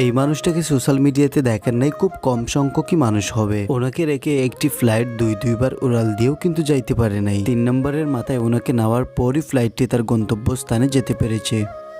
এই মানুষটাকে সোশ্যাল মিডিয়াতে দেখেন নাই, খুব কম সংখ্যকই মানুষ হবে। ওনাকে রেখে একটি ফ্লাইট দুইবার উড়াল দিয়েও কিন্তু যাইতে পারে নাই। 3 নম্বরের মাথায় ওনাকে নেওয়ার পরই ফ্লাইটটি তার গন্তব্যস্থানে যেতে পেরেছে।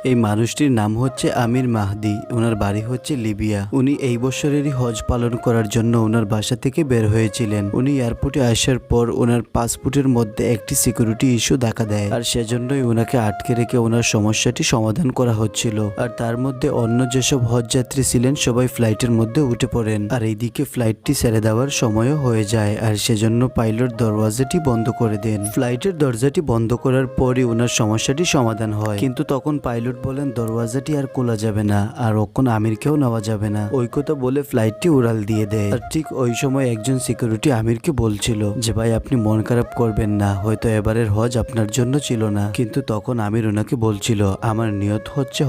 এই মানুষটির নাম হচ্ছে আমির মাহদি। ওনার বাড়ি হচ্ছে লিবিয়া। উনি এই বছরেরই হজ পালন করার জন্য ওনার বাসা থেকে বের হয়েছিলেন। উনি এয়ারপোর্টে আসার পর ওনার পাসপোর্টের মধ্যে একটি সিকিউরিটি ইস্যু দেখা দেয়, আর সেজন্যই ওনাকে আটকে রেখে ওনার সমস্যাটি সমাধান করা হচ্ছিল। আর তার মধ্যে অন্য যেসব হজ যাত্রী ছিলেন সবাই ফ্লাইটের মধ্যে উঠে পড়েন, আর এইদিকে ফ্লাইটটি ছেড়ে দেওয়ার সময়ও হয়ে যায়, আর সেজন্য পাইলট দরওয়াজাটি বন্ধ করে দেন। ফ্লাইটের দরজাটি বন্ধ করার পরই ওনার সমস্যাটি সমাধান হয়, কিন্তু তখন পাইলট বলেন দরওয়াজাটি আর খোলা যাবে না, আর ওখন আমিরকেও নেওয়া যাবে না। ওই কথা বলে ফ্লাইটটি উড়াল দিয়ে দেয়। আর ঠিক ওই সময় একজন সিকিউরিটি আমিরকে বলছিল যে ভাই আপনি মন খারাপ করবেন না, হয়তো এবারের হজ আপনার জন্য ছিল না। কিন্তু তখন আমির ওনাকে বলছিল আমার নিয়ত হচ্ছে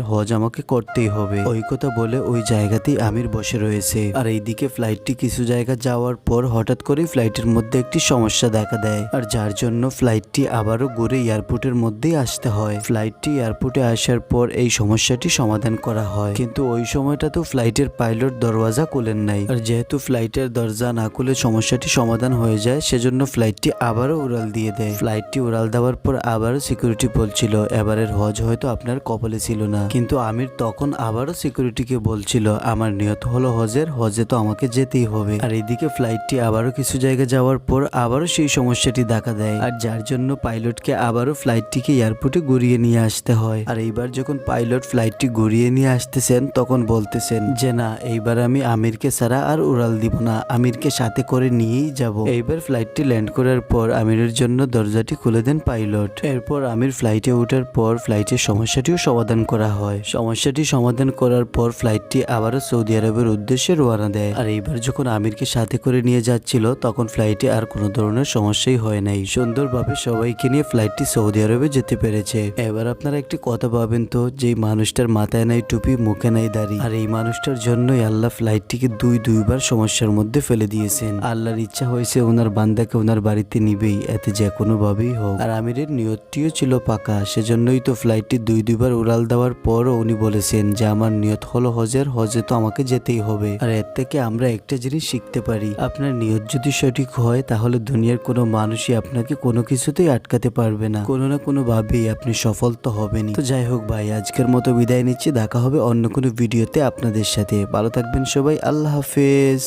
হজ আমাকে করতেই হবে। ওই কথা বলে ওই জায়গাতেই আমির বসে রয়েছে। আর এইদিকে ফ্লাইটটি কিছু জায়গা যাওয়ার পর হঠাৎ করেই ফ্লাইটের মধ্যে একটি সমস্যা দেখা দেয়, আর যার জন্য ফ্লাইটটি আবারও ঘুরে এয়ারপোর্টের মধ্যেই আসতে হয়। ফ্লাইটটি এয়ারপোর্টে আসার পর এই সমস্যাটি সমাধান করা হয়, কিন্তু ওই সময়টা তো ফ্লাইটের পাইলট দরওয়াজা খুলেন নাই। আর যেহেতু ফ্লাইটের দরজা না খুলে সমস্যাটি সমাধান হয়ে যায়, সেজন্য ফ্লাইটটি আবারও উড়াল দিয়ে দেয়। ফ্লাইটটি উড়াল দেওয়ার পর আবারও সিকিউরিটি বলছিল এবারের হজ হয়তো আপনার কপালে ছিল না। কিন্তু আমির তখন আবারও সিকিউরিটিকে বলছিল আমার নিয়ত হলো হজে তো আমাকে যেতেই হবে। আর এইদিকে ফ্লাইটটি আবারও কিছু জায়গা যাওয়ার পর আবারও সেই সমস্যাটি দেখা দেয়, আর যার জন্য পাইলটকে আবারও ফ্লাইটটিকে এয়ারপোর্টে ঘুরিয়ে নিয়ে আসতে হয়। আর এইবার যখন পাইলট ফ্লাইটটি ঘুরিয়ে নিয়ে আসতেছেন তখন বলতেছেন যে না, এইবার আমি আমিরকে ছাড়া আর উড়াল দিব না, আমিরকে সাথে করে নিয়েই যাব। এইবার ফ্লাইটটি ল্যান্ড করার পর আমিরের জন্য দরজাটি খুলে দেন পাইলট। এরপর আমির ফ্লাইটে ওঠার পর ফ্লাইটের সমস্যাটিও সমাধান করা হয়। সমস্যাটি সমাধান করার পর ফ্লাইটটি আবারও সৌদি আরবের উদ্দেশ্যে রওনা দেয়। আর এইবার যখন আমিরকে সাথে করে নিয়ে যাচ্ছিল তখন ফ্লাইটে আর কোনো ধরনের সমস্যাই হয় নাই। সুন্দরভাবে সবাইকে নিয়ে ফ্লাইটটি সৌদি আরবে যেতে পেরেছে। এবার আপনারা একটি কথা ভাবেন তো, যে মানুষটার মাথায় নাই টুপি, মুখে নাই দাড়ি, আর এই মানুষটার জন্যই আল্লাহ ফ্লাইটটিকে দুইবার সমস্যার মধ্যে ফেলে দিয়েছেন। আল্লাহর ইচ্ছা হয়েছে ওনার বান্দাকে ওনার বাড়িতে নিবেই, এতে যে কোনো ভাবেই হোক। আর আমিরের নিয়তটিও ছিল পাকা, সেজন্যই তো ফ্লাইটটি দুইবার উড়াল দেওয়ার পরও উনি বলেছেন যে আমার নিয়ত হলো হজে তো আমাকে যেতেই হবে। আর এর থেকে আমরা একটা জিনিস শিখতে পারি, আপনার নিয়ত যদি সঠিক হয় তাহলে দুনিয়ার কোনো মানুষই আপনাকে কোনো কিছুতেই আটকাতে পারবে না, কোনো না কোনো ভাবেই আপনি সফল তো হবেনই। তো যাই হোক ভাই, আজকের মতো বিদায় নিচ্ছি। দেখা হবে অন্য কোনো ভিডিওতে আপনাদের সাথে। ভালো থাকবেন সবাই, আল্লাহ হাফেজ।